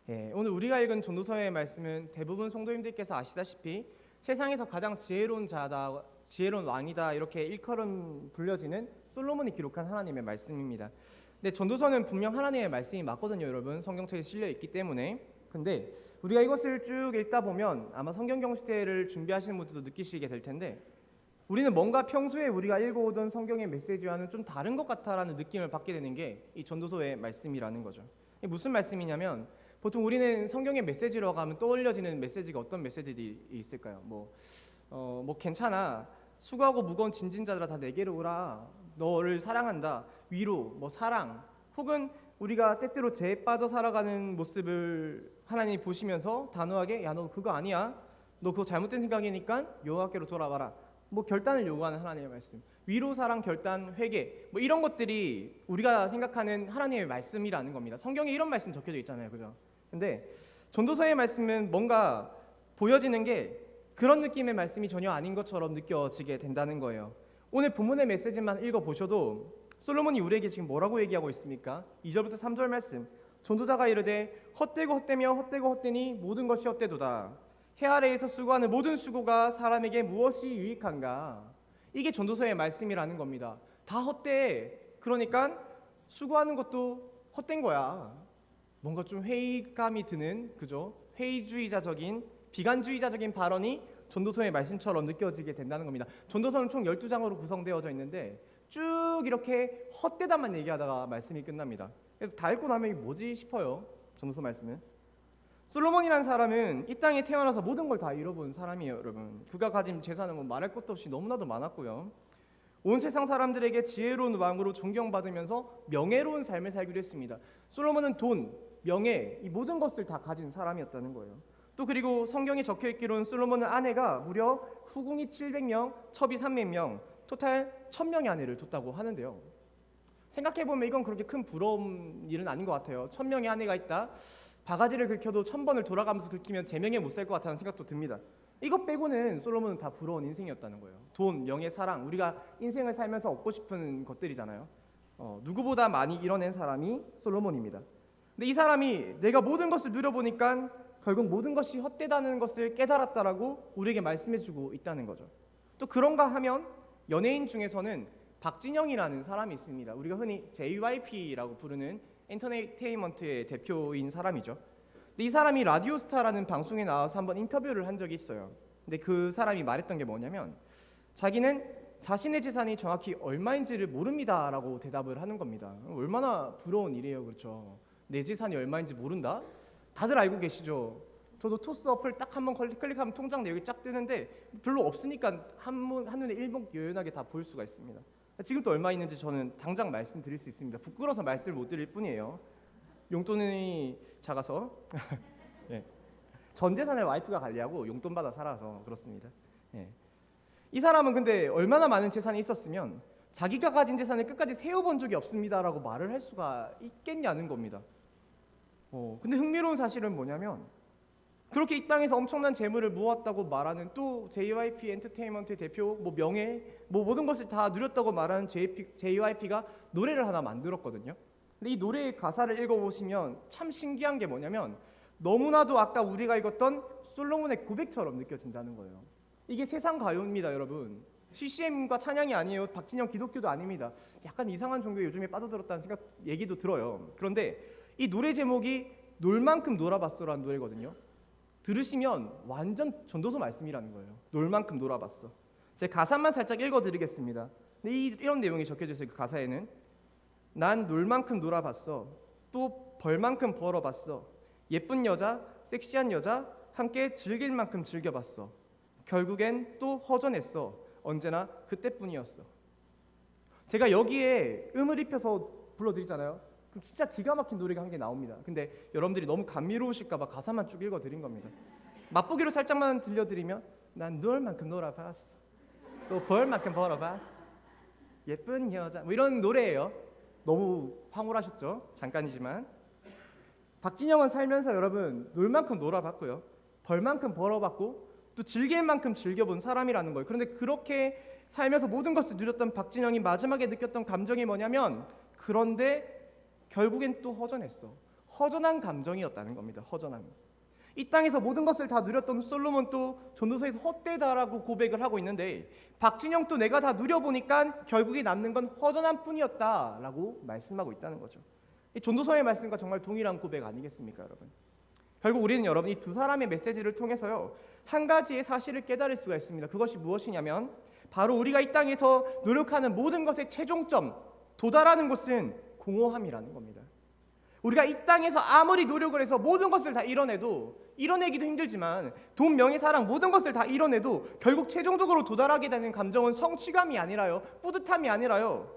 오늘 우리가 읽은 전도서의 말씀은 대부분 성도님들께서 아시다시피 세상에서 가장 지혜로운 자다, 지혜로운 왕이다 이렇게 일컬음 불려지는 솔로몬이 기록한 하나님의 말씀입니다. 근데 전도서는 분명 하나님의 말씀이 맞거든요, 여러분. 성경책에 실려 있기 때문에. 근데 우리가 이것을 쭉 읽다 보면 아마 성경 경시대를 준비하시는 분들도 느끼시게 될 텐데, 우리는 뭔가 평소에 우리가 읽어오던 성경의 메시지와는 좀 다른 것 같다라는 느낌을 받게 되는 게 이 전도서의 말씀이라는 거죠. 이게 무슨 말씀이냐면, 보통 우리는 성경의 메시지라고 하면 떠올려지는 메시지가 어떤 메시지들이 있을까요? 뭐 괜찮아, 수고하고 무거운 짐진 자들아 다 내게로 오라, 너를 사랑한다, 위로, 뭐 사랑, 혹은 우리가 때때로 죄에 빠져 살아가는 모습을 하나님이 보시면서 단호하게, 야 너 그거 아니야, 너 그거 잘못된 생각이니까 여호와께로 돌아와라, 뭐 결단을 요구하는 하나님의 말씀, 위로, 사랑, 결단, 회개, 뭐 이런 것들이 우리가 생각하는 하나님의 말씀이라는 겁니다. 성경에 이런 말씀 적혀져 있잖아요, 그죠? 근데 전도서의 말씀은 뭔가 보여지는 게 그런 느낌의 말씀이 전혀 아닌 것처럼 느껴지게 된다는 거예요. 오늘 본문의 메시지만 읽어보셔도 솔로몬이 우리에게 지금 뭐라고 얘기하고 있습니까? 2절부터 3절 말씀, 전도자가 이르되 헛되고 헛되며 헛되고 헛되니 모든 것이 헛되도다. 해 아래에서 수고하는 모든 수고가 사람에게 무엇이 유익한가? 이게 전도서의 말씀이라는 겁니다. 다 헛돼. 그러니까 수고하는 것도 헛된 거야. 뭔가 좀 회의감이 드는, 그죠? 회의주의자적인, 비관주의자적인 발언이 전도서의 말씀처럼 느껴지게 된다는 겁니다. 전도서는 총 12장으로 구성되어져 있는데 쭉 이렇게 헛되다만 얘기하다가 말씀이 끝납니다. 다 읽고 나면 이게 뭐지 싶어요, 전도서 말씀은. 솔로몬이라는 사람은 이 땅에 태어나서 모든 걸 다 잃어본 사람이에요, 여러분. 그가 가진 재산은 뭐 말할 것도 없이 너무나도 많았고요. 온 세상 사람들에게 지혜로운 왕으로 존경받으면서 명예로운 삶을 살기로 했습니다. 솔로몬은 돈, 명예, 이 모든 것을 다 가진 사람이었다는 거예요. 또 그리고 성경에 적혀 있기로는 솔로몬은 아내가 무려 후궁이 700명, 첩이 300명, 토탈 1000명의 아내를 뒀다고 하는데요. 생각해보면 이건 그렇게 큰 부러운 일은 아닌 것 같아요. 1000명의 아내가 있다. 바가지를 긁혀도 1000번을 돌아가면서 긁히면 제명에 못 살 것 같다는 생각도 듭니다. 이것 빼고는 솔로몬은 다 부러운 인생이었다는 거예요. 돈, 명예, 사랑, 우리가 인생을 살면서 얻고 싶은 것들이잖아요. 누구보다 많이 이뤄낸 사람이 솔로몬입니다. 근데 이 사람이 내가 모든 것을 누려보니까 결국 모든 것이 헛되다는 것을 깨달았다라고 우리에게 말씀해주고 있다는 거죠. 또 그런가 하면 연예인 중에서는 박진영이라는 사람이 있습니다. 우리가 흔히 JYP라고 부르는 엔터테인먼트의 대표인 사람이죠. 근데 이 사람이 라디오스타라는 방송에 나와서 한번 인터뷰를 한 적이 있어요. 근데 그 사람이 말했던 게 뭐냐면 자기는 자신의 재산이 정확히 얼마인지를 모릅니다라고 대답을 하는 겁니다. 얼마나 부러운 일이에요, 그렇죠? 내 재산이 얼마인지 모른다? 다들 알고 계시죠? 저도 토스 어플 딱 한번 클릭하면 통장 내역이 쫙 뜨는데 별로 없으니까 한눈에 일목요연하게 다 볼 수가 있습니다. 지금도 얼마 있는지 저는 당장 말씀드릴 수 있습니다. 부끄러워서 말씀을 못 드릴 뿐이에요. 용돈이 작아서 예. 전 재산을 와이프가 관리하고 용돈 받아 살아서 그렇습니다. 예. 이 사람은 근데 얼마나 많은 재산이 있었으면 자기가 가진 재산을 끝까지 세어본 적이 없습니다라고 말을 할 수가 있겠냐는 겁니다. 근데 흥미로운 사실은 뭐냐면 그렇게 이 땅에서 엄청난 재물을 모았다고 말하는 또 JYP 엔터테인먼트 대표, 뭐 명예, 뭐 모든 것을 다 누렸다고 말하는 JYP가 노래를 하나 만들었거든요. 근데 이 노래의 가사를 읽어보시면 참 신기한 게 뭐냐면 너무나도 아까 우리가 읽었던 솔로몬의 고백처럼 느껴진다는 거예요. 이게 세상 가요입니다, 여러분. CCM과 찬양이 아니에요. 박진영 기독교도 아닙니다. 약간 이상한 종교에 요즘에 빠져들었다는 얘기도 들어요. 그런데 이 노래 제목이 놀 만큼 놀아봤어라는 노래거든요. 들으시면 완전 전도서 말씀이라는 거예요. 놀 만큼 놀아봤어. 제가 가사만 살짝 읽어드리겠습니다. 근데 이런 내용이 적혀져 있어요. 그 가사에는 난 놀 만큼 놀아봤어. 또 벌 만큼 벌어봤어. 예쁜 여자, 섹시한 여자 함께 즐길 만큼 즐겨봤어. 결국엔 또 허전했어. 언제나 그때뿐이었어. 제가 여기에 음을 입혀서 불러드리잖아요. 그럼 진짜 기가 막힌 노래가 한 개 나옵니다. 근데 여러분들이 너무 감미로우실까 봐 가사만 쭉 읽어드린 겁니다. 맛보기로 살짝만 들려드리면 난 놀 만큼 놀아봤어. 또 벌 만큼 벌어봤어. 예쁜 여자, 뭐 이런 노래예요. 너무 황홀하셨죠? 잠깐이지만 박진영은 살면서 여러분 놀 만큼 놀아봤고요, 벌 만큼 벌어봤고 또 즐길 만큼 즐겨본 사람이라는 거예요. 그런데 그렇게 살면서 모든 것을 누렸던 박진영이 마지막에 느꼈던 감정이 뭐냐면 그런데 결국엔 또 허전했어. 허전한 감정이었다는 겁니다. 허전함. 이 땅에서 모든 것을 다 누렸던 솔로몬도 전도서에서 헛되다라고 고백을 하고 있는데, 박진영도 내가 다 누려보니까 결국에 남는 건 허전함 뿐이었다라고 말씀하고 있다는 거죠. 이 전도서의 말씀과 정말 동일한 고백 아니겠습니까, 여러분? 결국 우리는 여러분 이 두 사람의 메시지를 통해서요, 한 가지의 사실을 깨달을 수가 있습니다. 그것이 무엇이냐면 바로 우리가 이 땅에서 노력하는 모든 것의 최종점, 도달하는 곳은 공허함이라는 겁니다. 우리가 이 땅에서 아무리 노력을 해서 모든 것을 다 이뤄내기도 힘들지만 돈, 명예, 사랑 모든 것을 다 이뤄내도 결국 최종적으로 도달하게 되는 감정은 성취감이 아니라요, 뿌듯함이 아니라요,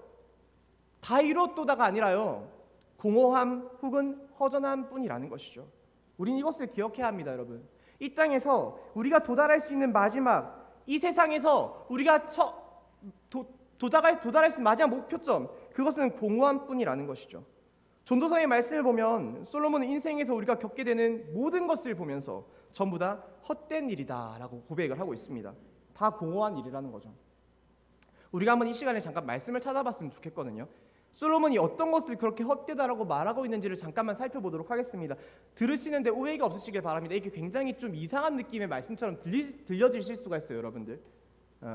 다 이뤘도다가 아니라요, 공허함 혹은 허전함 뿐이라는 것이죠. 우린 이것을 기억해야 합니다, 여러분. 이 땅에서 우리가 도달할 수 있는 마지막, 이 세상에서 우리가 도달할 수 있는 마지막 목표점, 그것은 공허함 뿐이라는 것이죠. 전도서의 말씀을 보면 솔로몬은 인생에서 우리가 겪게 되는 모든 것을 보면서 전부 다 헛된 일이다라고 고백을 하고 있습니다. 다 공허한 일이라는 거죠. 우리가 한번 이 시간에 잠깐 말씀을 찾아봤으면 좋겠거든요. 솔로몬이 어떤 것을 그렇게 헛되다라고 말하고 있는지를 잠깐만 살펴보도록 하겠습니다. 들으시는데 오해가 없으시길 바랍니다. 이게 굉장히 좀 이상한 느낌의 말씀처럼 들려지실 수가 있어요, 여러분들.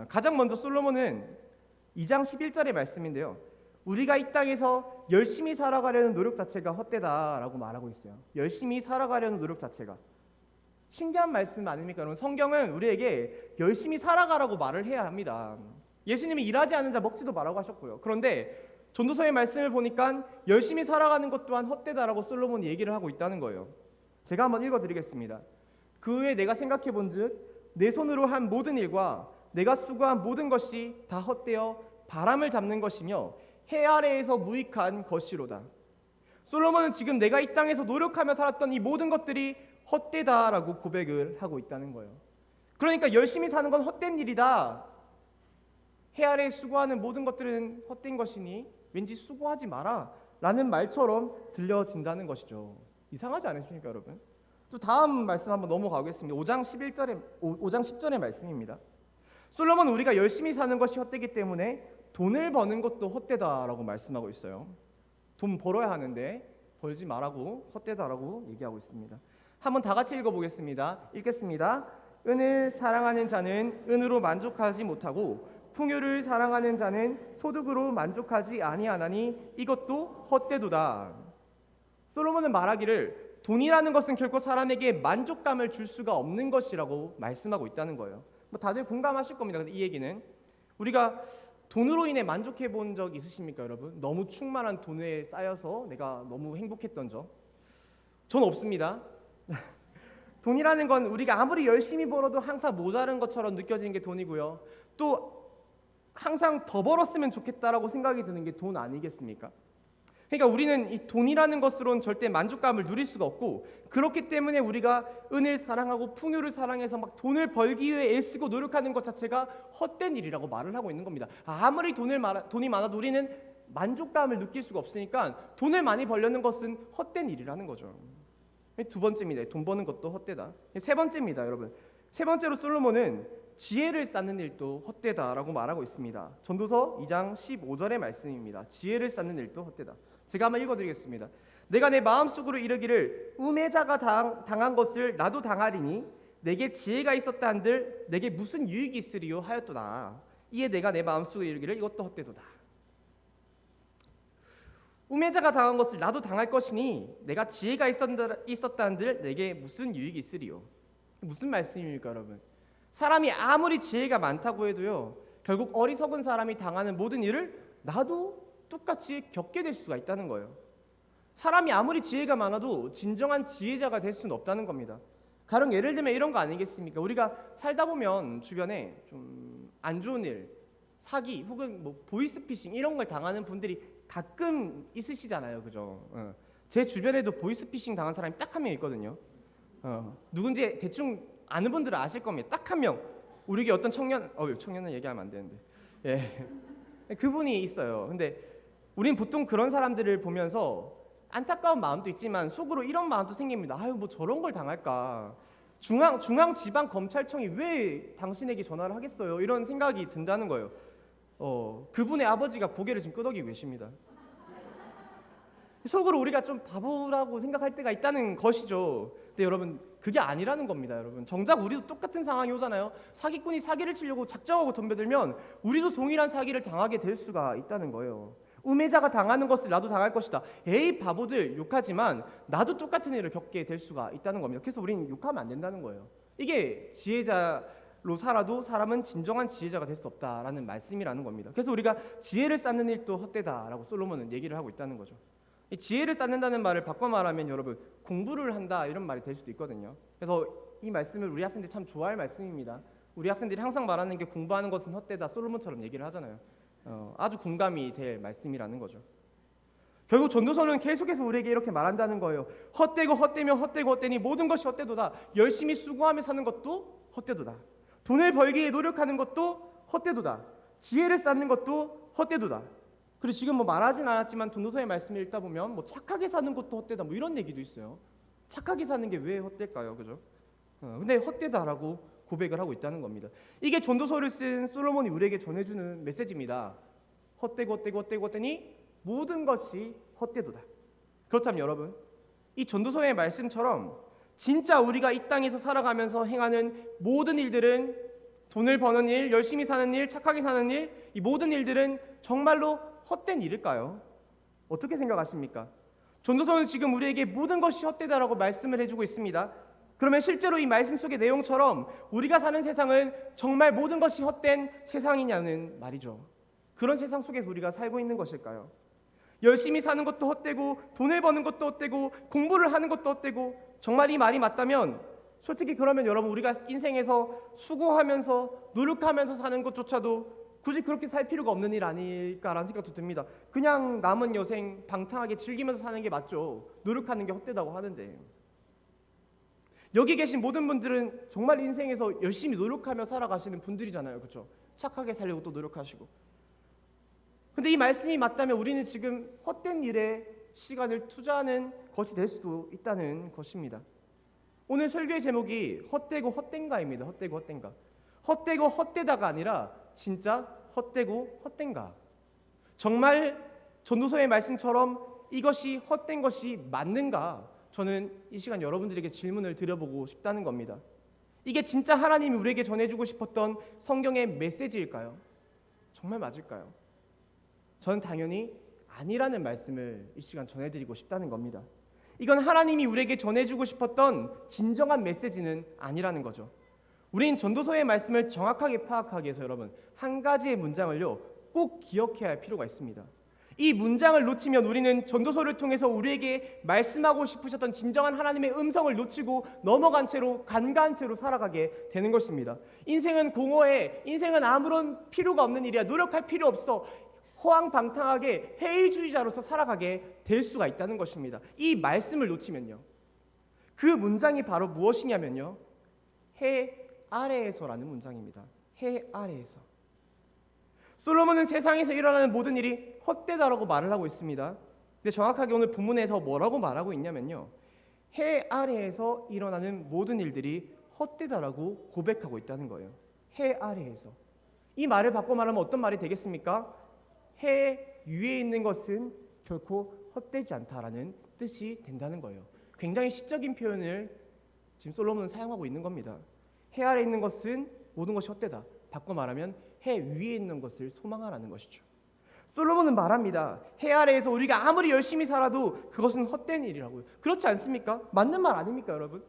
가장 먼저 솔로몬은 2장 11절의 말씀인데요, 우리가 이 땅에서 열심히 살아가려는 노력 자체가 헛되다라고 말하고 있어요. 열심히 살아가려는 노력 자체가. 신기한 말씀 아닙니까, 여러분? 성경은 우리에게 열심히 살아가라고 말을 해야 합니다. 예수님이 일하지 않은 자 먹지도 말라고 하셨고요. 그런데 전도서의 말씀을 보니까 열심히 살아가는 것 또한 헛되다라고 솔로몬이 얘기를 하고 있다는 거예요. 제가 한번 읽어드리겠습니다. 그 후에 내가 생각해 본즉 내 손으로 한 모든 일과 내가 수고한 모든 것이 다 헛되어 바람을 잡는 것이며 해 아래에서 무익한 것이로다. 솔로몬은 지금 내가 이 땅에서 노력하며 살았던 이 모든 것들이 헛되다라고 고백을 하고 있다는 거예요. 그러니까 열심히 사는 건 헛된 일이다. 해 아래에 수고하는 모든 것들은 헛된 것이니 왠지 수고하지 마라 라는 말처럼 들려진다는 것이죠. 이상하지 않으십니까, 여러분? 또 다음 말씀 한번 넘어가겠습니다. 5장 10절의 말씀입니다. 솔로몬은 우리가 열심히 사는 것이 헛되기 때문에 돈을 버는 것도 헛되다라고 말씀하고 있어요. 돈 벌어야 하는데 벌지 말라고 헛되다라고 얘기하고 있습니다. 한번 다 같이 읽어보겠습니다. 읽겠습니다. 은을 사랑하는 자는 은으로 만족하지 못하고 풍요를 사랑하는 자는 소득으로 만족하지 아니하나니 이것도 헛되도다. 솔로몬은 말하기를 돈이라는 것은 결코 사람에게 만족감을 줄 수가 없는 것이라고 말씀하고 있다는 거예요. 뭐 다들 공감하실 겁니다. 근데 이 얘기는 우리가 돈으로 인해 만족해 본 적 있으십니까, 여러분? 너무 충만한 돈에 쌓여서 내가 너무 행복했던 적? 전 없습니다. 돈이라는 건 우리가 아무리 열심히 벌어도 항상 모자른 것처럼 느껴지는 게 돈이고요. 또 항상 더 벌었으면 좋겠다라고 생각이 드는 게 돈 아니겠습니까? 그러니까 우리는 이 돈이라는 것으로는 절대 만족감을 누릴 수가 없고, 그렇기 때문에 우리가 은을 사랑하고 풍요를 사랑해서 막 돈을 벌기 위해 애쓰고 노력하는 것 자체가 헛된 일이라고 말을 하고 있는 겁니다. 아무리 돈이 많아도 우리는 만족감을 느낄 수가 없으니까 돈을 많이 벌려는 것은 헛된 일이라는 거죠. 두 번째입니다. 돈 버는 것도 헛되다. 세 번째입니다, 여러분. 세 번째로 솔로몬은 지혜를 쌓는 일도 헛되다라고 말하고 있습니다. 전도서 2장 15절의 말씀입니다. 지혜를 쌓는 일도 헛되다. 제가 한번 읽어드리겠습니다. 내가 내 마음속으로 이르기를 우매자가 당한 것을 나도 당하리니 내게 지혜가 있었다 한들 내게 무슨 유익이 있으리요 하였도다. 이에 내가 내 마음속으로 이르기를 이것도 헛되도다. 우매자가 당한 것을 나도 당할 것이니 내가 지혜가 있었다 한들 내게 무슨 유익이 있으리요. 무슨 말씀입니까, 여러분? 사람이 아무리 지혜가 많다고 해도요, 결국 어리석은 사람이 당하는 모든 일을 나도 똑같이 겪게 될 수가 있다는 거예요. 사람이 아무리 지혜가 많아도 진정한 지혜자가 될 수는 없다는 겁니다. 가령 예를 들면 이런 거 아니겠습니까? 우리가 살다 보면 주변에 좀 안 좋은 일, 사기 혹은 뭐 보이스피싱 이런 걸 당하는 분들이 가끔 있으시잖아요, 그죠? 제 주변에도 보이스피싱 당한 사람이 딱 한 명 있거든요. 누군지 대충 아는 분들은 아실 겁니다. 딱 한 명. 우리에게 어떤 청년은 얘기하면 안 되는데, 예, 그분이 있어요. 근데 우린 보통 그런 사람들을 보면서 안타까운 마음도 있지만 속으로 이런 마음도 생깁니다. 아유, 뭐 저런 걸 당할까? 중앙지방검찰청이 왜 당신에게 전화를 하겠어요? 이런 생각이 든다는 거예요. 그분의 아버지가 고개를 지금 끄덕이고 계십니다. 속으로 우리가 좀 바보라고 생각할 때가 있다는 것이죠. 근데 여러분 그게 아니라는 겁니다. 여러분 정작 우리도 똑같은 상황이 오잖아요. 사기꾼이 사기를 치려고 작정하고 덤벼들면 우리도 동일한 사기를 당하게 될 수가 있다는 거예요. 우매자가 당하는 것을 나도 당할 것이다. 에이 바보들 욕하지만 나도 똑같은 일을 겪게 될 수가 있다는 겁니다. 그래서 우리는 욕하면 안 된다는 거예요. 이게 지혜자로 살아도 사람은 진정한 지혜자가 될 수 없다라는 말씀이라는 겁니다. 그래서 우리가 지혜를 쌓는 일도 헛되다라고 솔로몬은 얘기를 하고 있다는 거죠. 이 지혜를 쌓는다는 말을 바꿔 말하면 여러분 공부를 한다 이런 말이 될 수도 있거든요. 그래서 이 말씀을 우리 학생들이 참 좋아할 말씀입니다. 우리 학생들이 항상 말하는 게 공부하는 것은 헛되다 솔로몬처럼 얘기를 하잖아요. 아주 공감이 될 말씀이라는 거죠. 결국 전도서는 계속해서 우리에게 이렇게 말한다는 거예요. 헛되고 헛되며 헛되고 헛되니 모든 것이 헛되도다. 열심히 수고하며 사는 것도 헛되도다. 돈을 벌기 위해 노력하는 것도 헛되도다. 지혜를 쌓는 것도 헛되도다. 그리고 지금 뭐 말하진 않았지만 전도서의 말씀을 읽다 보면 뭐 착하게 사는 것도 헛되다 뭐 이런 얘기도 있어요. 착하게 사는 게 왜 헛될까요? 그죠? 근데 헛되다라고 고백을 하고 있다는 겁니다. 이게 전도서를 쓴 솔로몬이 우리에게 전해주는 메시지입니다. 헛되고 헛되고 헛되고 헛되니 모든 것이 헛되도다. 그렇다면 여러분 이 전도서의 말씀처럼 진짜 우리가 이 땅에서 살아가면서 행하는 모든 일들은 돈을 버는 일, 열심히 사는 일, 착하게 사는 일, 이 모든 일들은 정말로 헛된 일일까요? 어떻게 생각하십니까? 전도서는 지금 우리에게 모든 것이 헛되다라고 말씀을 해주고 있습니다. 그러면 실제로 이 말씀 속의 내용처럼 우리가 사는 세상은 정말 모든 것이 헛된 세상이냐는 말이죠. 그런 세상 속에서 우리가 살고 있는 것일까요? 열심히 사는 것도 헛되고 돈을 버는 것도 헛되고 공부를 하는 것도 헛되고 정말 이 말이 맞다면 솔직히 그러면 여러분 우리가 인생에서 수고하면서 노력하면서 사는 것조차도 굳이 그렇게 살 필요가 없는 일 아닐까라는 생각도 듭니다. 그냥 남은 여생 방탕하게 즐기면서 사는 게 맞죠. 노력하는 게 헛되다고 하는데 여기 계신 모든 분들은 정말 인생에서 열심히 노력하며 살아가시는 분들이잖아요. 그렇죠? 착하게 살려고 또 노력하시고. 근데 이 말씀이 맞다면 우리는 지금 헛된 일에 시간을 투자하는 것이 될 수도 있다는 것입니다. 오늘 설교의 제목이 헛되고 헛된가입니다. 헛되고 헛된가. 헛되고 헛되다가 아니라 진짜 헛되고 헛된가. 정말 전도서의 말씀처럼 이것이 헛된 것이 맞는가? 저는 이 시간 여러분들에게 질문을 드려보고 싶다는 겁니다. 이게 진짜 하나님이 우리에게 전해주고 싶었던 성경의 메시지일까요? 정말 맞을까요? 저는 당연히 아니라는 말씀을 이 시간 전해드리고 싶다는 겁니다. 이건 하나님이 우리에게 전해주고 싶었던 진정한 메시지는 아니라는 거죠. 우린 전도서의 말씀을 정확하게 파악하기 위해서 여러분 한 가지의 문장을요 꼭 기억해야 할 필요가 있습니다. 이 문장을 놓치면 우리는 전도서를 통해서 우리에게 말씀하고 싶으셨던 진정한 하나님의 음성을 놓치고 넘어간 채로 간과한 채로 살아가게 되는 것입니다. 인생은 공허해. 인생은 아무런 필요가 없는 일이야. 노력할 필요 없어. 호황방탕하게 해이주의자로서 살아가게 될 수가 있다는 것입니다. 이 말씀을 놓치면요. 그 문장이 바로 무엇이냐면요. 해 아래에서라는 문장입니다. 해 아래에서. 솔로몬은 세상에서 일어나는 모든 일이 헛되다라고 말을 하고 있습니다. 근데 정확하게 오늘 본문에서 뭐라고 말하고 있냐면요. 해 아래에서 일어나는 모든 일들이 헛되다라고 고백하고 있다는 거예요. 해 아래에서. 이 말을 바꿔 말하면 어떤 말이 되겠습니까? 해 위에 있는 것은 결코 헛되지 않다라는 뜻이 된다는 거예요. 굉장히 시적인 표현을 지금 솔로몬은 사용하고 있는 겁니다. 해 아래에 있는 것은 모든 것이 헛되다. 바꿔 말하면 해 위에 있는 것을 소망하라는 것이죠. 솔로몬은 말합니다. 해 아래에서 우리가 아무리 열심히 살아도 그것은 헛된 일이라고요. 그렇지 않습니까? 맞는 말 아닙니까, 여러분?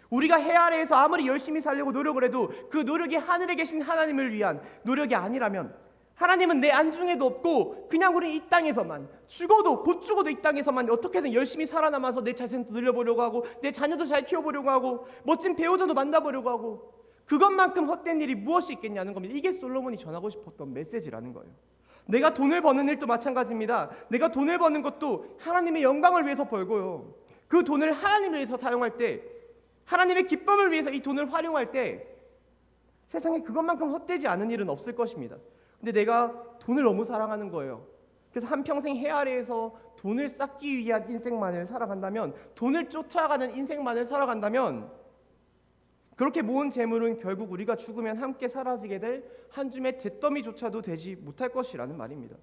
우리가 해 아래에서 아무리 열심히 살려고 노력을 해도 그 노력이 하늘에 계신 하나님을 위한 노력이 아니라면 하나님은 내 안중에도 없고 그냥 우리 이 땅에서만 죽어도 곧 죽어도 이 땅에서만 어떻게든 열심히 살아남아서 내 자신도 늘려보려고 하고 내 자녀도 잘 키워보려고 하고 멋진 배우자도 만나보려고 하고 그것만큼 헛된 일이 무엇이 있겠냐는 겁니다. 이게 솔로몬이 전하고 싶었던 메시지라는 거예요. 내가 돈을 버는 일도 마찬가지입니다. 내가 돈을 버는 것도 하나님의 영광을 위해서 벌고요. 그 돈을 하나님을 위해서 사용할 때 하나님의 기쁨을 위해서 이 돈을 활용할 때 세상에 그것만큼 헛되지 않은 일은 없을 것입니다. 근데 내가 돈을 너무 사랑하는 거예요. 그래서 한평생 해 아래에서 돈을 쌓기 위한 인생만을 살아간다면 돈을 쫓아가는 인생만을 살아간다면 그렇게 모은 재물은 결국 우리가 죽으면 함께 사라지게 될 한 줌의 잿더미조차도 되지 못할 것이라는 말입니다.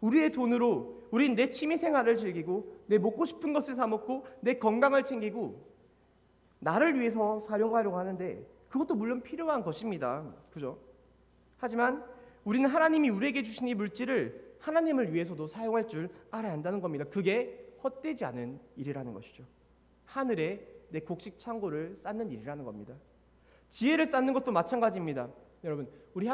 우리의 돈으로 우린 내 취미 생활을 즐기고 내 먹고 싶은 것을 사 먹고 내 건강을 챙기고 나를 위해서 사용하려고 하는데 그것도 물론 필요한 것입니다. 그죠? 하지만 우리는 하나님이 우리에게 주신 이 물질을 하나님을 위해서도 사용할 줄 알아야 한다는 겁니다. 그게 헛되지 않은 일이라는 것이죠. 하늘에 내 곡식 창고를 쌓는 일이라는 겁니다. 지혜를 쌓는 것도 마찬가지입니다. 여러분, 우리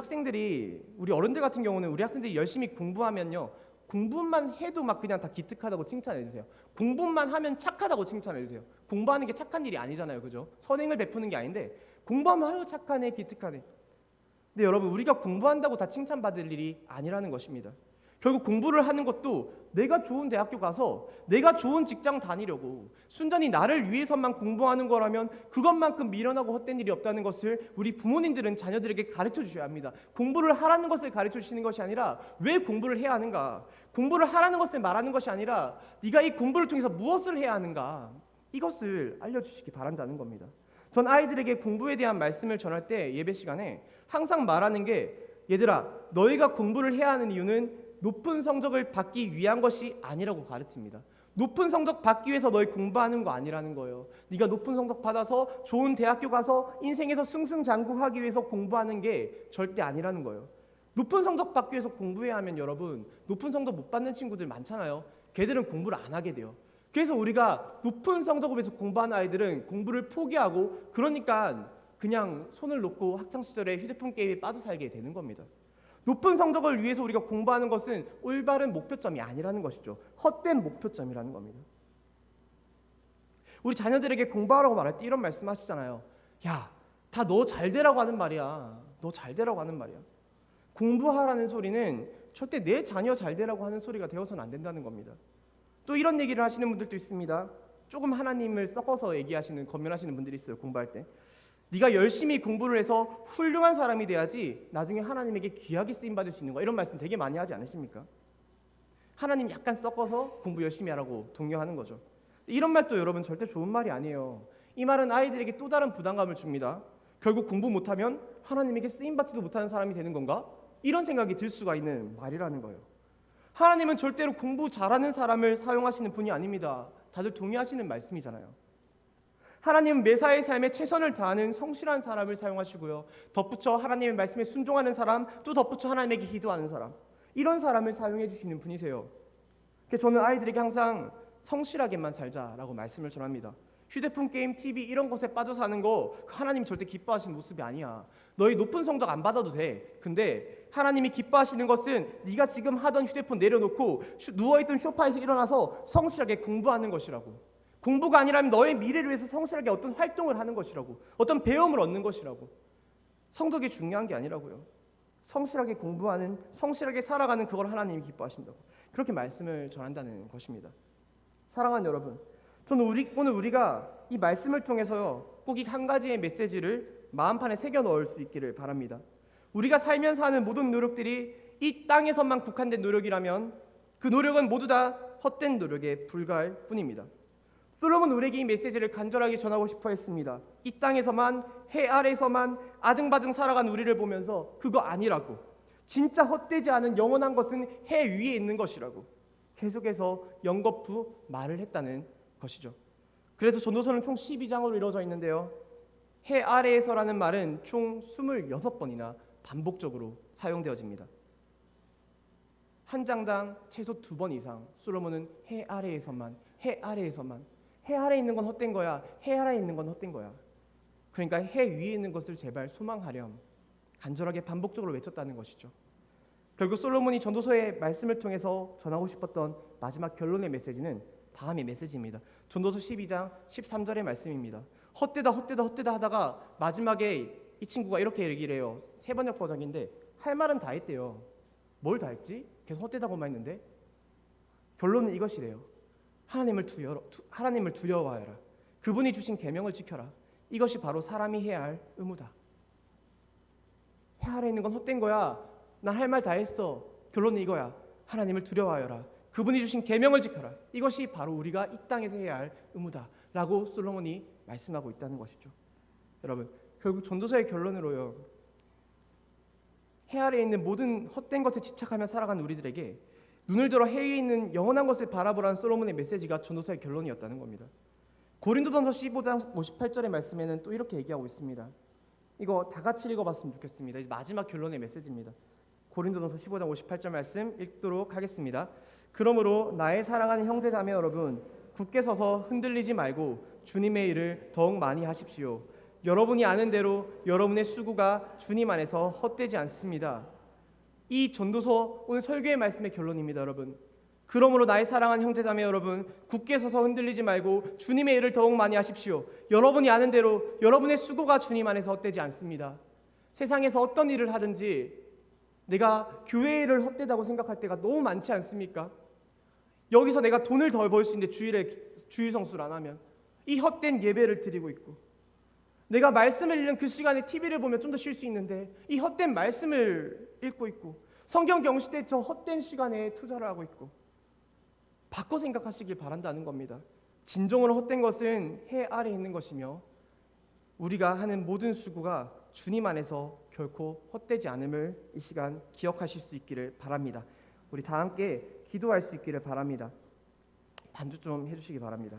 어른들 같은 경우는 우리 학생들이 열심히 공부하면요, 공부만 해도 막 그냥 다 기특하다고 칭찬해 주세요. 공부만 하면 착하다고 칭찬해 주세요. 공부하는 게 착한 일이 아니잖아요, 그죠? 선행을 베푸는 게 아닌데 공부하면 아유 착하네, 기특하네. 근데 여러분, 우리가 공부한다고 다 칭찬받을 일이 아니라는 것입니다. 결국 공부를 하는 것도 내가 좋은 대학교 가서 내가 좋은 직장 다니려고 순전히 나를 위해서만 공부하는 거라면 그것만큼 미련하고 헛된 일이 없다는 것을 우리 부모님들은 자녀들에게 가르쳐 주셔야 합니다. 공부를 하라는 것을 가르쳐 주시는 것이 아니라 왜 공부를 해야 하는가, 공부를 하라는 것을 말하는 것이 아니라 네가 이 공부를 통해서 무엇을 해야 하는가, 이것을 알려주시기 바란다는 겁니다. 전 아이들에게 공부에 대한 말씀을 전할 때 예배 시간에 항상 말하는 게, 얘들아, 너희가 공부를 해야 하는 이유는 높은 성적을 받기 위한 것이 아니라고 가르칩니다. 높은 성적 받기 위해서 너희 공부하는 거 아니라는 거예요. 네가 높은 성적 받아서 좋은 대학교 가서 인생에서 승승장구하기 위해서 공부하는 게 절대 아니라는 거예요. 높은 성적 받기 위해서 공부해야 하면 여러분, 높은 성적 못 받는 친구들 많잖아요. 걔들은 공부를 안 하게 돼요. 그래서 우리가 높은 성적을 위해서 공부하는 아이들은 공부를 포기하고, 그러니까 그냥 손을 놓고 학창시절에 휴대폰 게임에 빠져 살게 되는 겁니다. 높은 성적을 위해서 우리가 공부하는 것은 올바른 목표점이 아니라는 것이죠. 헛된 목표점이라는 겁니다. 우리 자녀들에게 공부하라고 말할 때 이런 말씀 하시잖아요. 야, 다 너 잘 되라고 하는 말이야. 너 잘 되라고 하는 말이야. 공부하라는 소리는 절대 내 자녀 잘 되라고 하는 소리가 되어서는 안 된다는 겁니다. 또 이런 얘기를 하시는 분들도 있습니다. 조금 하나님을 섞어서 얘기하시는, 권면하시는 분들이 있어요. 공부할 때 네가 열심히 공부를 해서 훌륭한 사람이 돼야지 나중에 하나님에게 귀하게 쓰임받을 수 있는 거야, 이런 말씀 되게 많이 하지 않으십니까? 하나님 약간 섞어서 공부 열심히 하라고 독려하는 거죠. 이런 말도 여러분 절대 좋은 말이 아니에요. 이 말은 아이들에게 또 다른 부담감을 줍니다. 결국 공부 못하면 하나님에게 쓰임받지도 못하는 사람이 되는 건가? 이런 생각이 들 수가 있는 말이라는 거예요. 하나님은 절대로 공부 잘하는 사람을 사용하시는 분이 아닙니다. 다들 동의하시는 말씀이잖아요. 하나님은 매사의 삶에 최선을 다하는 성실한 사람을 사용하시고요, 덧붙여 하나님의 말씀에 순종하는 사람, 또 덧붙여 하나님에게 기도하는 사람, 이런 사람을 사용해 주시는 분이세요. 그래서 저는 아이들에게 항상 성실하게만 살자라고 말씀을 전합니다. 휴대폰, 게임, TV 이런 것에 빠져 사는 거 하나님 절대 기뻐하시는 모습이 아니야. 너희 높은 성적 안 받아도 돼. 근데 하나님이 기뻐하시는 것은 네가 지금 하던 휴대폰 내려놓고 누워있던 소파에서 일어나서 성실하게 공부하는 것이라고. 공부가 아니라면 너의 미래를 위해서 성실하게 어떤 활동을 하는 것이라고, 어떤 배움을 얻는 것이라고. 성적이 중요한 게 아니라고요. 성실하게 공부하는, 성실하게 살아가는 그걸 하나님이 기뻐하신다고, 그렇게 말씀을 전한다는 것입니다. 사랑하는 여러분, 저는 오늘 우리가 이 말씀을 통해서요, 꼭 이 한 가지의 메시지를 마음판에 새겨 넣을 수 있기를 바랍니다. 우리가 살면서 하는 모든 노력들이 이 땅에서만 국한된 노력이라면 그 노력은 모두 다 헛된 노력에 불과할 뿐입니다. 솔로몬은 우리에게 이 메시지를 간절하게 전하고 싶어 했습니다. 이 땅에서만, 해 아래에서만 아등바등 살아간 우리를 보면서 그거 아니라고, 진짜 헛되지 않은 영원한 것은 해 위에 있는 것이라고 계속해서 연거푸 말을 했다는 것이죠. 그래서 전도서는 총 12장으로 이루어져 있는데요, 해 아래에서라는 말은 총 26번이나 반복적으로 사용되어집니다. 한 장당 최소 2번 이상 솔로몬은 해 아래에서만, 해 아래에서만, 해 아래에 있는 건 헛된 거야, 해 아래에 있는 건 헛된 거야. 그러니까 해 위에 있는 것을 제발 소망하렴 간절하게 반복적으로 외쳤다는 것이죠. 결국 솔로몬이 전도서의 말씀을 통해서 전하고 싶었던 마지막 결론의 메시지는 다음의 메시지입니다. 전도서 12장 13절의 말씀입니다. 헛되다 헛되다 헛되다 하다가 마지막에 이 친구가 이렇게 얘기를 해요. 세번역 버전인데 할 말은 다 했대요. 뭘 다 했지? 계속 헛되다고만 했는데 결론은 이것이래요. 하나님을 두려워하여라. 그분이 주신 계명을 지켜라. 이것이 바로 사람이 해야 할 의무다. 해 아래 있는 건 헛된 거야. 난 할 말 다 했어. 결론은 이거야. 하나님을 두려워하여라. 그분이 주신 계명을 지켜라. 이것이 바로 우리가 이 땅에서 해야 할 의무다 라고 솔로몬이 말씀하고 있다는 것이죠. 여러분, 결국 전도서의 결론으로요, 해 아래에 있는 모든 헛된 것에 집착하며 살아가는 우리들에게 눈을 들어 해에 있는 영원한 것을 바라보라는 솔로몬의 메시지가 전도서의 결론이었다는 겁니다. 고린도전서 15장 58절의 말씀에는 또 이렇게 얘기하고 있습니다. 이거 다 같이 읽어봤으면 좋겠습니다. 이제 마지막 결론의 메시지입니다. 고린도전서 15장 58절 말씀 읽도록 하겠습니다. 그러므로 나의 사랑하는 형제자매 여러분, 굳게 서서 흔들리지 말고 주님의 일을 더욱 많이 하십시오. 여러분이 아는 대로 여러분의 수고가 주님 안에서 헛되지 않습니다. 이 전도서 오늘 설교의 말씀의 결론입니다, 여러분. 그러므로 나의 사랑하는 형제자매 여러분, 굳게 서서 흔들리지 말고 주님의 일을 더욱 많이 하십시오. 여러분이 아는 대로 여러분의 수고가 주님 안에서 헛되지 않습니다. 세상에서 어떤 일을 하든지 내가 교회 일을 헛되다고 생각할 때가 너무 많지 않습니까? 여기서 내가 돈을 덜 벌 수 있는데 주일 성수를 안 하면 이 헛된 예배를 드리고 있고, 내가 말씀을 읽는 그 시간에 TV를 보면 좀 더 쉴 수 있는데 이 헛된 말씀을 읽고 있고, 성경 경시 때 저 헛된 시간에 투자를 하고 있고, 바꿔 생각하시길 바란다는 겁니다. 진정으로 헛된 것은 해 아래에 있는 것이며 우리가 하는 모든 수고가 주님 안에서 결코 헛되지 않음을 이 시간 기억하실 수 있기를 바랍니다. 우리 다 함께 기도할 수 있기를 바랍니다. 반주 좀 해주시기 바랍니다.